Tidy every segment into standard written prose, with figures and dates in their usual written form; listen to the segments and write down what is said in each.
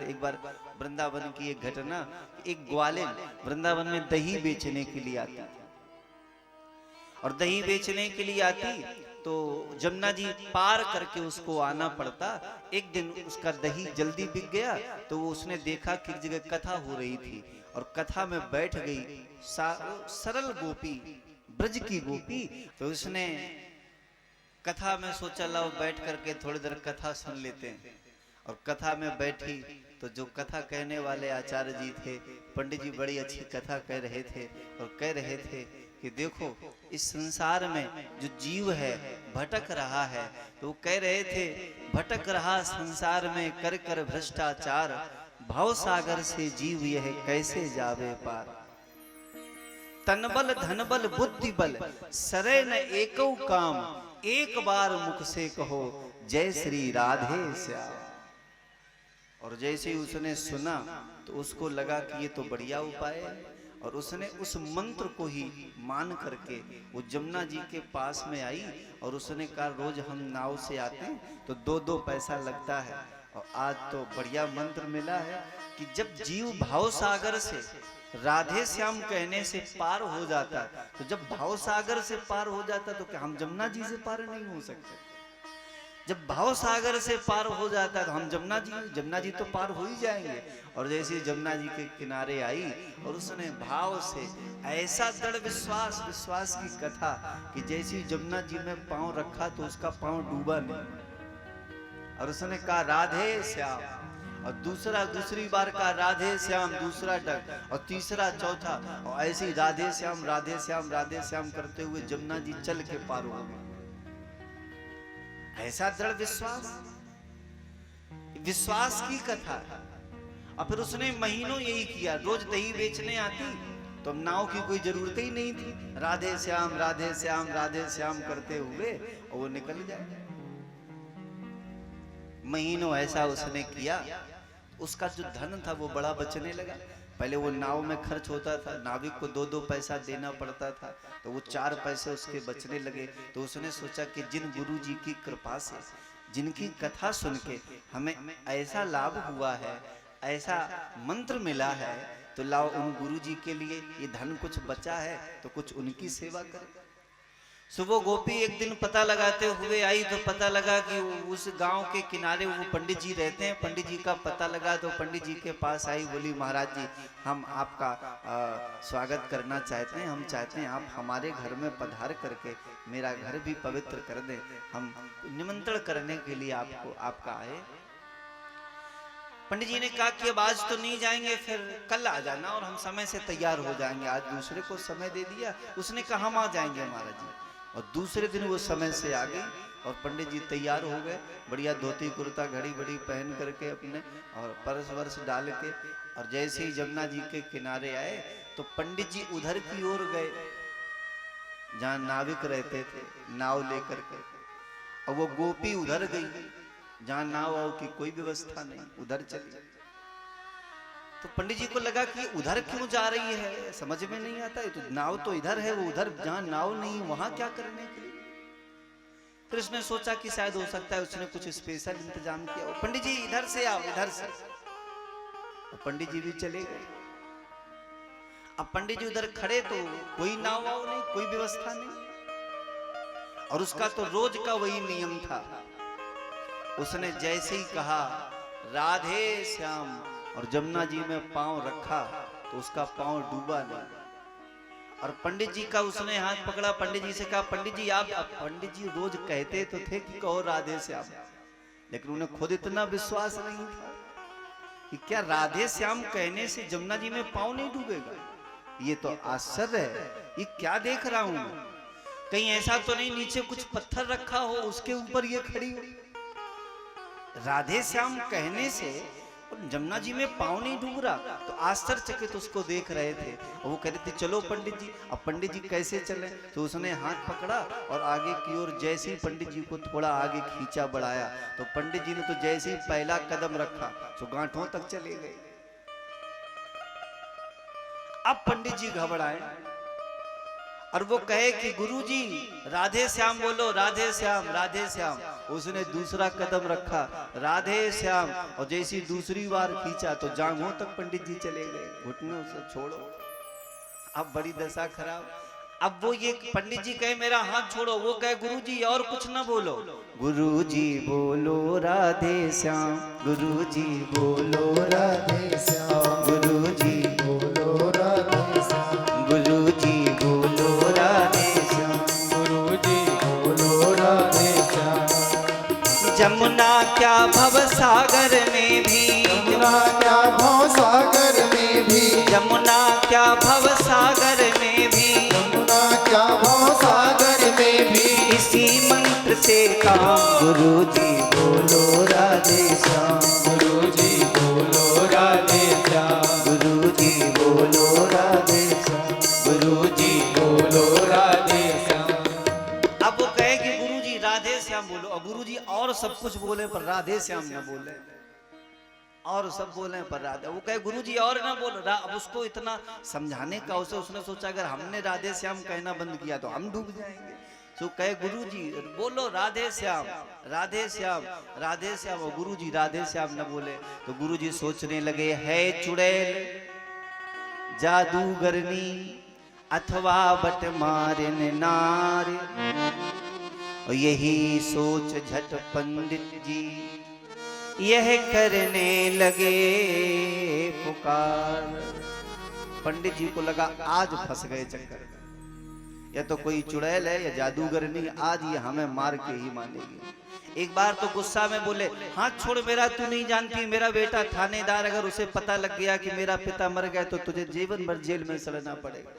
थे। एक बार वृंदावन की एक घटना, एक ग्वालिन वृंदावन में दही बेचने के लिए आती थी, और दही बेचने के लिए आती तो जमुना जी पार करके उसको आना पड़ता। एक दिन उसका दही जल्दी बिक गया, तो वो उसने देखा कि एक जगह कथा हो रही थी, और कथा में बैठ गई सरल गोपी, ब्रज की गोपी। तो उसने कथा में सोचा लाओ बैठ करके थोड़ी देर कथा सुन लेते हैं। और कथा में बैठी तो जो कथा कहने वाले आचार्य जी थे, पंडित जी बड़ी अच्छी कथा कह रहे थे, और कह रहे थे कि देखो इस संसार में जो जीव है भटक रहा है, तो वो कह रहे थे भटक रहा संसार में कर कर भ्रष्टाचार, भव सागर से जीव यह कैसे जावे पार। तन बल धन बल बुद्धि बल सरे न एको काम, एक बार मुख से कहो जय श्री राधे श्याम। और जैसे ही उसने सुना तो उसको लगा कि ये तो बढ़िया उपाय है, और उसने उस मंत्र को ही मान करके वो जमुना जी के पास में आई, और उसने कहा रोज हम नाव से आते हैं तो 2-2 पैसा लगता है, और आज तो बढ़िया मंत्र मिला है कि जब जीव भाव सागर से राधे श्याम कहने से पार हो जाता, तो जब भाव सागर से पार हो जाता तो क्या हम जमुना जी से पार नहीं हो सकते? जब भाव सागर से पार हो जाता है तो हम जमुना जी तो पार हो ही जाएंगे। और जैसे जमुना जी के किनारे आई और उसने भाव से ऐसा दृढ़ विश्वास की कथा कि जैसी जमुना जी में पांव रखा तो उसका पांव डूबा नहीं। और उसने कहा राधे श्याम, और दूसरी बार का राधे श्याम, दूसरा डग, और तीसरा चौथा, और ऐसे ही राधे श्याम राधे श्याम राधे श्याम करते हुए जमुना जी चल के पार हो गए। ऐसा दृढ़ विश्वास की कथा। और फिर उसने महीनों यही किया, रोज दही बेचने आती तो नाव की कोई जरूरत ही नहीं थी, राधे श्याम राधे श्याम राधे श्याम करते हुए और वो निकल जाए। महीनों ऐसा उसने किया, उसका जो धन था वो बड़ा बचने लगा। पहले वो नाव में खर्च होता था, नाविक को 2-2 पैसा देना पड़ता था, तो वो 4 पैसे उसके बचने लगे। तो उसने सोचा कि जिन गुरु जी की कृपा से, जिनकी कथा सुन के हमें ऐसा लाभ हुआ है, ऐसा मंत्र मिला है, तो लाओ उन गुरु जी के लिए ये धन कुछ बचा है तो कुछ उनकी सेवा करें। सुबह गोपी एक दिन पता लगाते हुए आई तो पता लगा कि उस गांव के किनारे वो पंडित जी रहते हैं। पंडित जी का पता लगा तो पंडित जी के पास आई, बोली महाराज जी हम आपका स्वागत करना चाहते हैं, हम चाहते हैं आप हमारे घर में पधार करके मेरा घर भी पवित्र कर दें, हम निमंत्रण करने के लिए आपका आए। पंडित जी ने कहा कि अब आज तो नहीं जाएंगे, फिर कल आ जाना और हम समय से तैयार हो जाएंगे। आज दूसरे को समय दे दिया, उसने कहा हम आ जाएंगे महाराज जी। और दूसरे दिन वो समय से आ गई और पंडित जी तैयार हो गए, बढ़िया धोती कुर्ता घड़ी बड़ी पहन करके अपने, और परस वर्ष डाल के। और जैसे ही जमुना जी के किनारे आए तो पंडित जी उधर की ओर गए जहां नाविक रहते थे नाव लेकर के, और वो गोपी उधर गई जहां नाव वाव की कोई व्यवस्था नहीं, उधर चली। तो पंडित जी को लगा कि उधर क्यों जा रही है, समझ में नहीं आता है, तो नाव तो इधर है, वो उधर जहां नाव नहीं वहां क्या करने के लिए। फिर उसने सोचा कि शायद हो सकता है उसने कुछ स्पेशल इंतजाम किया हो। पंडित जी इधर से आओ, इधर से। तो पंडित जी भी चले गए। अब पंडित जी उधर खड़े तो कोई नाव वाव नहीं, कोई व्यवस्था नहीं, और उसका तो रोज का वही नियम था। उसने जैसे ही कहा राधे श्याम और जमुना जी में पांव रखा तो उसका पांव डूबा नहीं। और पंडित जी का उसने हाथ पकड़ा, पंडित जी से कहा पंडित जी आप, पंडित जी रोज कहते तो थे कि कहो राधे श्याम, लेकिन उन्हें खुद इतना विश्वास नहीं था कि क्या राधे श्याम कहने से जमुना जी में पांव नहीं डूबेगा। ये तो आश्चर्य है, ये क्या देख रहा हूं मैं, कहीं ऐसा तो नहीं नीचे कुछ पत्थर रखा हो उसके ऊपर ये खड़ी हो। राधे श्याम कहने से जमुना जी में पांव नहीं डूब रहा, तो आश्चर्यचकित उसको देख रहे थे। और वो कहते थे चलो पंडित जी। अब पंडित जी कैसे चले, तो उसने हाथ पकड़ा और आगे की ओर जैसे ही पंडित जी को थोड़ा आगे खींचा बढ़ाया, तो पंडित जी ने तो जैसे ही पहला कदम रखा तो गांठों तक चले गए। अब पंडित जी घबराए और वो कहे कि गुरुजी राधे श्याम बोलो, राधे श्याम, राधे श्याम। उसने दूसरा कदम रखा, राधे श्याम, और जैसी दूसरी बार खींचा तो जांघों तक पंडित जी चले गए, घुटनों से छोड़ो। अब बड़ी दशा खराब। अब वो ये पंडित जी कहे मेरा हाथ छोड़ो, वो कहे गुरुजी और कुछ ना बोलो। गुरुजी बोलो राधे श्याम, गुरुजी बोलो राधे श्याम, गुरुजी बोलो राधे श्याम, गुरुजी बोलो राधे श्याम, गुरुजी बोलो राधे श्याम। जमुना क्या भव सागर में भी, जमुना क्या भव सागर में भी, जमुना क्या भव सागर में भी, जमुना क्या भव सागर में भी, इसी मंत्र से काम। गुरुजी बोलो राधे श्याम, गुरुजी बोलो राधे श्याम, गुरुजी बोलो राधे श्याम, गुरुजी बोलो राधे श्याम। अब वो कहे कि गुरुजी राधे श्याम बोलो, और गुरुजी और सब कुछ बोले पर राधे श्याम न बोले, और सब बोले पर राधे। वो कहे गुरुजी और ना बोलो। अब उसको इतना समझाने का उसने सोचा अगर हमने राधे श्याम कहना बंद किया तो हम डूब जाएंगे। तो कहे गुरुजी बोलो राधे श्याम, राधे श्याम, राधे श्याम। और गुरुजी राधे श्याम न बोले तो गुरुजी सोचने लगे है चुड़ैल, जादूगरनी अथवा बट मारन नार। और यही सोच झट पंडित जी यह करने लगे पुकार। पंडित जी को लगा आज फंस गए चक्कर में, या तो कोई चुड़ैल है या जादूगरनी, आज ये हमें मार के ही मानेगी। एक बार तो गुस्सा में बोले हाथ छोड़ मेरा, तू नहीं जानती मेरा बेटा थानेदार, अगर उसे पता लग गया कि मेरा पिता मर गया तो तुझे जीवन भर जेल में सड़ना पड़ेगा।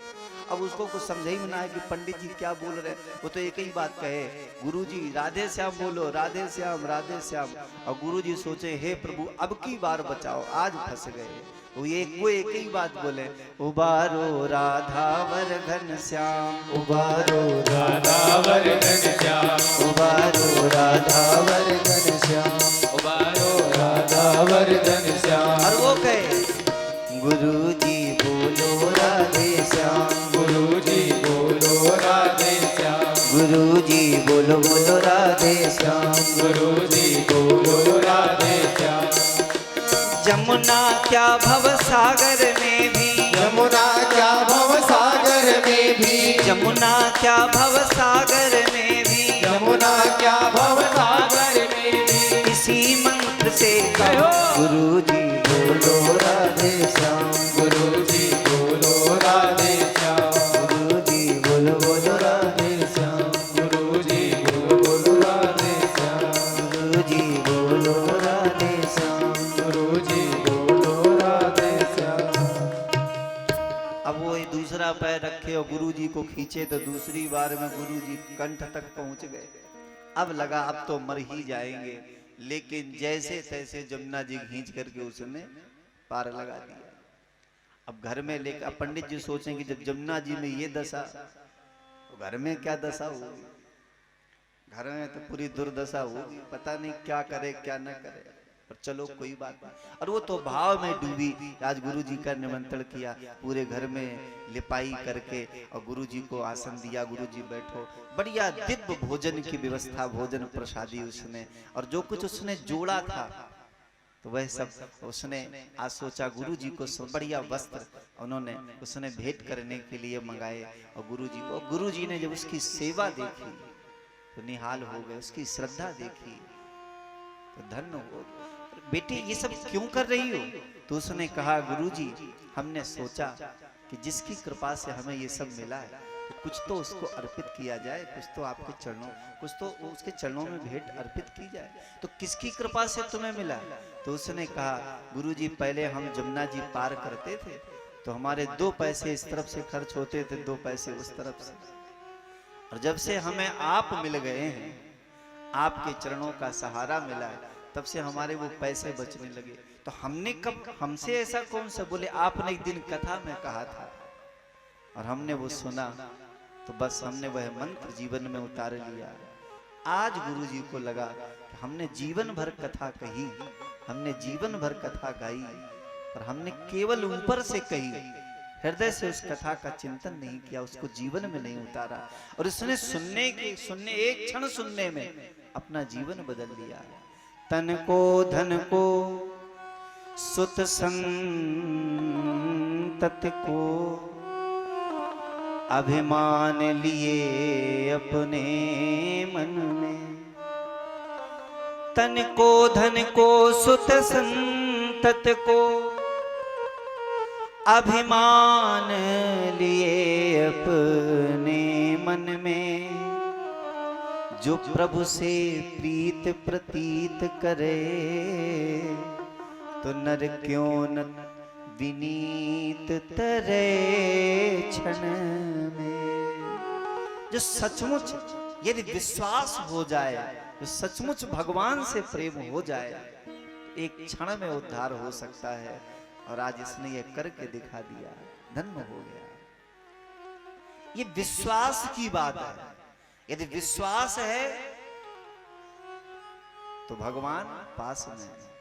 अब उसको कुछ समझ ही में ना है कि पंडित जी क्या बोल रहे हैं। वो तो एक ही बात कहे गुरुजी राधे श्याम बोलो, राधे श्याम, राधे श्याम। और गुरुजी सोचे हे प्रभु अब की बार बचाओ, आज फंस गए। वो एक ही बात बोले उबारो राधावर घन श्याम, उबारो राधावर घन श्याम, उबारो राधावर घन श्याम, उबारो राधावर घन श्याम। और वो कहे गुरुजी बोलो राधे श्याम, गुरुजी बोलो राधे श्याम, गुरुजी बोलो बोलो राधे श्याम, गुरुजी बोलो राधे श्याम। जमुना क्या भव सागर में भी, जमुना क्या भव सागर में भी, जमुना क्या भव सागर में भी, जमुना क्या भव सागर में भी, इसी मंत्र से कहो गुरुजी बोलो राधे श्याम, गुरुजी बोलो राधे श्याम, गुरुजी बोलो बोलो राधे श्याम, गुरुजी बोलो राधे श्याम, गुरुजी बोलो राधे श्याम, गुरुजी बोलो राधे श्याम। अब वो दूसरा पैर रखे और गुरुजी को खींचे तो दूसरी बार में गुरुजी कंठ तक पहुंच गए। अब लगा अब तो मर ही जाएंगे, लेकिन जैसे तैसे जमुना जी खींच करके उसने पार लगा दिया। अब घर में लेकर पंडित जी सोचेंगे जब जमुना जी में ये दशा तो घर में क्या दशा होगी, घर में तो पूरी दुर्दशा होगी, पता नहीं क्या करे क्या न करे। पर चलो कोई बात नहीं। और वो तो भाव में डूबी। आज गुरुजी का निमंत्रण किया, पूरे घर में लिपाई करके और गुरुजी को आसन दिया, गुरुजी बैठो। बढ़िया दिव्य भोजन की व्यवस्था, भोजन प्रसादी उसने, और जो कुछ उसने जोड़ा था तो वह सब उसने आज सोचा गुरुजी को बढ़िया वस्त्र उन्होंने उसने भेंट करने के लिए मंगाए। और गुरुजी को, गुरुजी ने जब उसकी सेवा देखी तो निहाल हो गए, उसकी श्रद्धा देखी तो धन्य हो। बेटी ये सब क्यों कर रही हो? तो उसने कहा गुरुजी हमने सोचा कि जिसकी कृपा से हमें ये सब मिला है तो कुछ तो उसको अर्पित किया जाए, कुछ तो आपके चरणों, कुछ तो उसके चरणों में भेंट अर्पित की जाए। तो किसकी कृपा से तुम्हें मिला? तो उसने कहा गुरुजी पहले हम जमुना जी पार करते थे तो हमारे 2 पैसे इस तरफ से खर्च होते थे, 2 पैसे उस तरफ से, और जब से हमें आप मिल गए हैं, आपके चरणों का सहारा मिला है, तब से हमारे वो पैसे बचने लगे। तो हमने कब, हमसे ऐसा कौन सा? बोले आपने एक दिन कथा में कहा था और हमने वो सुना तो बस हमने वह मंत्र जीवन में उतार लिया। आज गुरुजी को लगा कि हमने जीवन भर कथा कही, हमने जीवन भर कथा गाई, पर हमने केवल ऊपर से कही, हृदय से उस कथा का चिंतन नहीं किया, उसको जीवन में नहीं उतारा, और उसने सुनने एक क्षण सुनने में अपना जीवन बदल लिया। तन को धन को सुत संतति को अभिमान लिए अपने मन में। तन को धन को सुत संतति को अभिमान लिए अपने मन में। जो प्रभु से प्रीत प्रतीत करे, तो नर क्यों न विनीत तरे क्षण में। जो सचमुच यदि विश्वास हो जाए, जो सचमुच भगवान से प्रेम हो जाए, एक क्षण में उद्धार हो सकता है। और आज इसने ये करके दिखा दिया, धन्य हो गया। ये विश्वास की बात है। यदि विश्वास है तो भगवान पास में है।